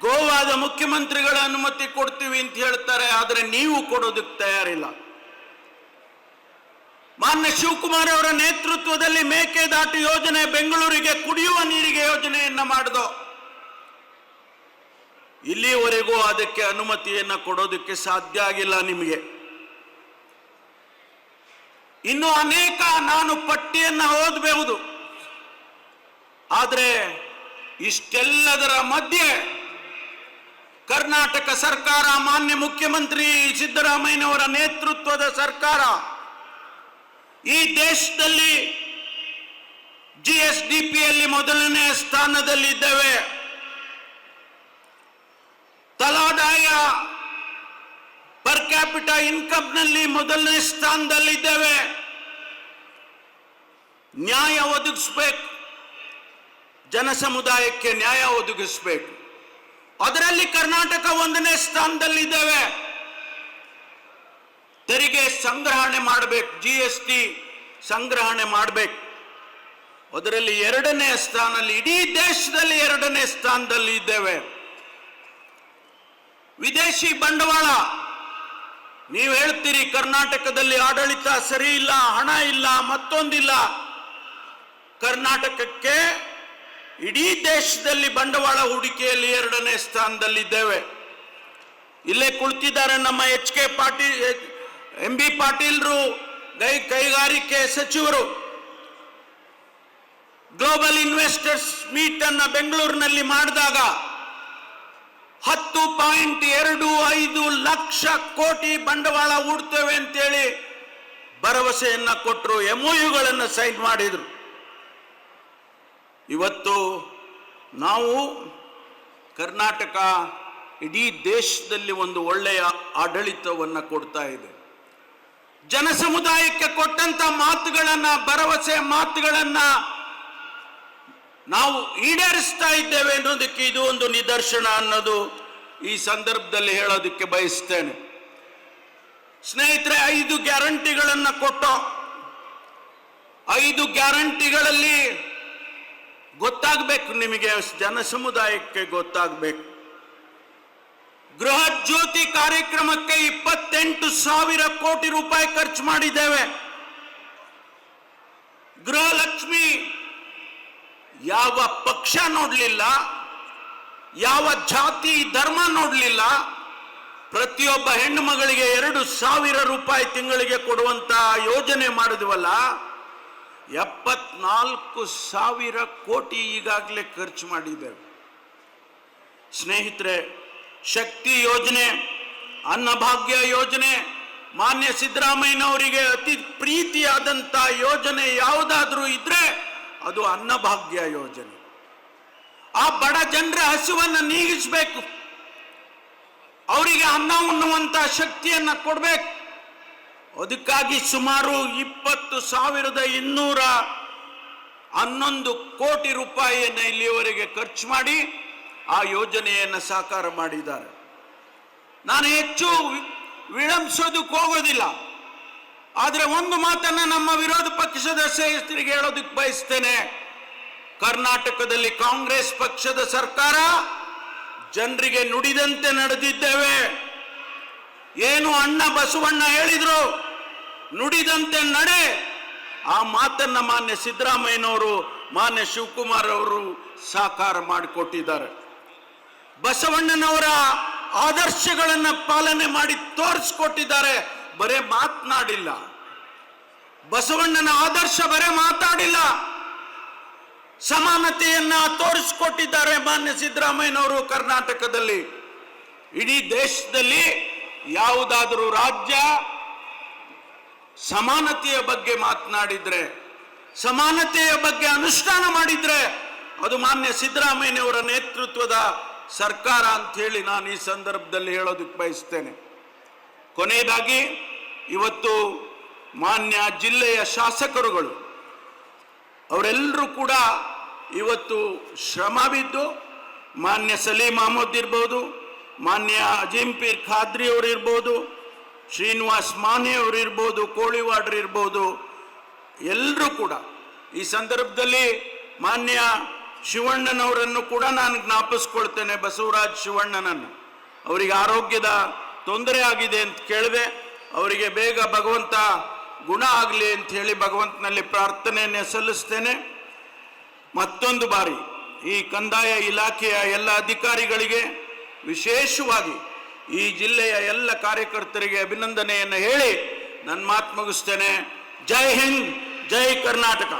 ಗೋವಾದ ಮುಖ್ಯಮಂತ್ರಿಗಳ ಅನುಮತಿ ಕೊಡ್ತೀವಿ ಅಂತ ಹೇಳ್ತಾರೆ, ಆದರೆ ನೀವು ಕೊಡೋದಕ್ಕೆ ತಯಾರಿಲ್ಲ. ಮಾನ್ಯ ಶಿವಕುಮಾರ್ ಅವರ ನೇತೃತ್ವದಲ್ಲಿ ಮೇಕೆದಾಟು ಯೋಜನೆ, ಬೆಂಗಳೂರಿಗೆ ಕುಡಿಯುವ ನೀರಿಗೆ ಯೋಜನೆಯನ್ನ ಮಾಡಿದೋ, ಇಲ್ಲಿವರೆಗೂ ಅದಕ್ಕೆ ಅನುಮತಿಯನ್ನ ಕೊಡೋದಕ್ಕೆ ಸಾಧ್ಯ ಆಗಿಲ್ಲ ನಿಮಗೆ. ಇನ್ನು ಅನೇಕ ನಾನು ಪಟ್ಟಿಯನ್ನ ಓದಬಹುದು. ಆದರೆ ಇಷ್ಟೆಲ್ಲದರ ಮಧ್ಯೆ ಕರ್ನಾಟಕ ಸರ್ಕಾರ, ಮಾನ್ಯ ಮುಖ್ಯಮಂತ್ರಿ ಸಿದ್ದರಾಮಯ್ಯನವರ ನೇತೃತ್ವದ ಸರ್ಕಾರ ಈ ದೇಶದಲ್ಲಿ GSDPಯಲ್ಲಿ ಮೊದಲನೇ ಸ್ಥಾನದಲ್ಲಿದ್ದೇವೆ. ತಲಾದಾಯ ಪರ್ ಕ್ಯಾಪಿಟಾ ಇನ್ಕಮ್ನಲ್ಲಿ ಮೊದಲನೇ ಸ್ಥಾನದಲ್ಲಿದ್ದೇವೆ. ನ್ಯಾಯ ಒದಗಿಸಬೇಕು, ಜನ ಸಮುದಾಯಕ್ಕೆ ನ್ಯಾಯ ಒದಗಿಸಬೇಕು. ಅದರಲ್ಲಿ ಕರ್ನಾಟಕ 1ನೇ ಸ್ಥಾನದಲ್ಲಿದ್ದೇವೆ. ತೆರಿಗೆ ಸಂಗ್ರಹಣೆ ಮಾಡಬೇಕು, GST ಸಂಗ್ರಹಣೆ ಮಾಡಬೇಕು. ಅದರಲ್ಲಿ 2ನೇ ಸ್ಥಾನದಲ್ಲಿ, ಇಡೀ ದೇಶದಲ್ಲಿ 2ನೇ ಸ್ಥಾನದಲ್ಲಿ ಇದ್ದೇವೆ. ವಿದೇಶಿ ಬಂಡವಾಳ, ನೀವು ಹೇಳ್ತೀರಿ ಕರ್ನಾಟಕದಲ್ಲಿ ಆಡಳಿತ ಸರಿ ಇಲ್ಲ, ಹಣ ಇಲ್ಲ, ಮತ್ತೊಂದಿಲ್ಲ. ಕರ್ನಾಟಕಕ್ಕೆ ಇಡೀ ದೇಶದಲ್ಲಿ ಬಂಡವಾಳ ಹೂಡಿಕೆಯಲ್ಲಿ 2ನೇ ಸ್ಥಾನದಲ್ಲಿದ್ದೇವೆ. ಇಲ್ಲೇ ಕುಳಿತಿದ್ದಾರೆ ನಮ್ಮ HK ಪಾಟೀಲ್, MB ಪಾಟೀಲ್ರು, ಕೈಗಾರಿಕೆ ಸಚಿವರು. ಗ್ಲೋಬಲ್ ಇನ್ವೆಸ್ಟರ್ಸ್ ಮೀಟ್ ಅನ್ನ ಬೆಂಗಳೂರಿನಲ್ಲಿ ಮಾಡಿದಾಗ 10.25 ಲಕ್ಷ ಕೋಟಿ ಬಂಡವಾಳ ಹೂಡ್ತೇವೆ ಅಂತೇಳಿ ಭರವಸೆಯನ್ನ ಕೊಟ್ಟರು, MOUಗಳನ್ನು ಸೈನ್ ಮಾಡಿದ್ರು. ಇವತ್ತು ನಾವು ಕರ್ನಾಟಕ ಇಡೀ ದೇಶದಲ್ಲಿ ಒಂದು ಒಳ್ಳೆಯ ಆಡಳಿತವನ್ನು ಕೊಡ್ತಾ ಇದೆ. ಜನ ಸಮುದಾಯಕ್ಕೆ ಕೊಟ್ಟಂತ ಮಾತುಗಳನ್ನ, ಭರವಸೆ ಮಾತುಗಳನ್ನ ನಾವು ಈಡೇರಿಸ್ತಾ ಇದ್ದೇವೆ ಅನ್ನೋದಕ್ಕೆ ಇದು ಒಂದು ನಿದರ್ಶನ ಅನ್ನೋದು ಈ ಸಂದರ್ಭದಲ್ಲಿ ಹೇಳೋದಕ್ಕೆ ಬಯಸ್ತೇನೆ. ಸ್ನೇಹಿತರೆ, 5 ಗ್ಯಾರಂಟಿಗಳನ್ನ ಕೊಟ್ಟು, 5 ಗ್ಯಾರಂಟಿಗಳಲ್ಲಿ ಗೊತ್ತಾಗಬೇಕು ನಿಮಗೆ, ಜನ ಸಮುದಾಯಕ್ಕೆ ಗೊತ್ತಾಗಬೇಕು. ಗೃಹ ಜ್ಯೋತಿ ಕಾರ್ಯಕ್ರಮಕ್ಕೆ 28,000 ಕೋಟಿ ರೂಪಾಯಿ ಖರ್ಚು ಮಾಡಿದ್ದೇವೆ. ಗೃಹಲಕ್ಷ್ಮಿ ಯಾವ ಪಕ್ಷ ನೋಡಲಿಲ್ಲ, ಯಾವ ಜಾತಿ ಧರ್ಮ ನೋಡಲಿಲ್ಲ. ಪ್ರತಿಯೊಬ್ಬ ಹೆಣ್ಣು ಮಗಳಿಗೆ 2,000 ರೂಪಾಯಿ ತಿಂಗಳಿಗೆ ಕೊಡುವಂತ ಯೋಜನೆ ಮಾಡಿದ್ವಲ್ಲ. 74,000 ಕೋಟಿ ಈಗಾಗಲೇ ಖರ್ಚು ಮಾಡಿದ್ದೇವೆ. ಸ್ನೇಹಿತರೆ, ಶಕ್ತಿ ಯೋಜನೆ, ಅನ್ನಭಾಗ್ಯ ಯೋಜನೆ, ಮಾನ್ಯ ಸಿದ್ದರಾಮಯ್ಯನವರಿಗೆ ಅತಿ ಪ್ರೀತಿಯಾದಂಥ ಯೋಜನೆ ಯಾವುದಾದ್ರೂ ಇದ್ರೆ ಅದು ಅನ್ನಭಾಗ್ಯ ಯೋಜನೆ. ಆ ಬಡ ಜನರ ಹಸಿವನ್ನು ನೀಗಿಸಬೇಕು, ಅವರಿಗೆ ಅನ್ನ ಉಣ್ಣುವಂತ ಶಕ್ತಿಯನ್ನ ಕೊಡಬೇಕು. ಅದಕ್ಕಾಗಿ ಸುಮಾರು 20,211 ಕೋಟಿ ರೂಪಾಯಿಯನ್ನು ಇಲ್ಲಿಯವರೆಗೆ ಖರ್ಚು ಮಾಡಿ ಆ ಯೋಜನೆಯನ್ನು ಸಾಕಾರ ಮಾಡಿದ್ದಾರೆ. ನಾನು ಹೆಚ್ಚು ವಿಳಂಬಿಸೋದಕ್ಕೆ ಹೋಗೋದಿಲ್ಲ. ಆದರೆ ಒಂದು ಮಾತನ್ನ ನಮ್ಮ ವಿರೋಧ ಪಕ್ಷದ ಸದಸ್ಯರಿಗೆ ಹೇಳೋದಕ್ಕೆ ಬಯಸ್ತೇನೆ. ಕರ್ನಾಟಕದಲ್ಲಿ ಕಾಂಗ್ರೆಸ್ ಪಕ್ಷದ ಸರ್ಕಾರ ಜನರಿಗೆ ನುಡಿದಂತೆ ನಡೆದಿದ್ದೇವೆ. ಏನು ಅಣ್ಣ ಬಸವಣ್ಣ ಹೇಳಿದ್ರು, ನುಡಿದಂತೆ ನಡೆ. ಆ ಮಾತನ್ನ ಮಾನ್ಯ ಸಿದ್ದರಾಮಯ್ಯನವರು, ಮಾನ್ಯ ಶಿವಕುಮಾರ್ ಅವರು ಸಾಕಾರ ಮಾಡಿಕೊಟ್ಟಿದ್ದಾರೆ. ಬಸವಣ್ಣನವರ ಆದರ್ಶಗಳನ್ನ ಪಾಲನೆ ಮಾಡಿ ತೋರಿಸ್ಕೊಟ್ಟಿದ್ದಾರೆ, ಬರೇ ಮಾತನಾಡಿಲ್ಲ. ಬಸವಣ್ಣನ ಆದರ್ಶ ಬರೇ ಮಾತಾಡಿಲ್ಲ, ಸಮಾನತೆಯನ್ನ ತೋರಿಸ್ಕೊಟ್ಟಿದ್ದಾರೆ ಮಾನ್ಯ ಸಿದ್ದರಾಮಯ್ಯನವರು. ಕರ್ನಾಟಕದಲ್ಲಿ, ಇಡೀ ದೇಶದಲ್ಲಿ ಯಾವುದಾದರೂ ರಾಜ್ಯ ಸಮಾನತೆಯ ಬಗ್ಗೆ ಮಾತನಾಡಿದ್ರೆ, ಸಮಾನತೆಯ ಬಗ್ಗೆ ಅನುಷ್ಠಾನ ಮಾಡಿದ್ರೆ ಅದು ಮಾನ್ಯ ಸಿದ್ದರಾಮಯ್ಯನವರ ನೇತೃತ್ವದ ಸರ್ಕಾರ ಅಂತ ಹೇಳಿ ನಾನು ಈ ಸಂದರ್ಭದಲ್ಲಿ ಹೇಳೋದಕ್ಕೆ ಬಯಸ್ತೇನೆ. ಕೊನೆಯದಾಗಿ, ಇವತ್ತು ಮಾನ್ಯ ಜಿಲ್ಲೆಯ ಶಾಸಕರುಗಳು ಅವರೆಲ್ಲರೂ ಕೂಡ ಇವತ್ತು ಶ್ರಮ ಬಿದ್ದು, ಮಾನ್ಯ ಸಲೀಂ ಅಹಮದ್ ಇರ್ಬೋದು, ಮಾನ್ಯ ಅಜೀಂ ಪೀರ್ ಖಾದ್ರಿ ಅವರು ಇರ್ಬೋದು, ಶ್ರೀನಿವಾಸ್ ಮಾನೆ ಅವರು ಇರ್ಬೋದು, ಕೋಳಿವಾಡ್ರು ಇರ್ಬೋದು, ಎಲ್ಲರೂ ಕೂಡ ಈ ಸಂದರ್ಭದಲ್ಲಿ ಮಾನ್ಯ ಶಿವಣ್ಣನವರನ್ನು ಕೂಡ ನಾನು ಜ್ಞಾಪಿಸ್ಕೊಳ್ತೇನೆ, ಬಸವರಾಜ್ ಶಿವಣ್ಣನನ್ನು. ಅವರಿಗೆ ಆರೋಗ್ಯದ ತೊಂದರೆ ಆಗಿದೆ ಅಂತ ಕೇಳಿದೆ. ಅವರಿಗೆ ಬೇಗ ಭಗವಂತ ಗುಣ ಆಗಲಿ ಅಂತ ಹೇಳಿ ಭಗವಂತನಲ್ಲಿ ಪ್ರಾರ್ಥನೆಯನ್ನು ಸಲ್ಲಿಸ್ತೇನೆ. ಮತ್ತೊಂದು ಬಾರಿ ಈ ಕಂದಾಯ ಇಲಾಖೆಯ ಎಲ್ಲ ಅಧಿಕಾರಿಗಳಿಗೆ, ವಿಶೇಷವಾಗಿ ಈ ಜಿಲ್ಲೆಯ ಎಲ್ಲ ಕಾರ್ಯಕರ್ತರಿಗೆ ಅಭಿನಂದನೆಯನ್ನು ಹೇಳಿ ನನ್ನ ಮಾತು ಮುಗಿಸ್ತೇನೆ. ಜೈ ಹಿಂದ್, ಜೈ ಕರ್ನಾಟಕ.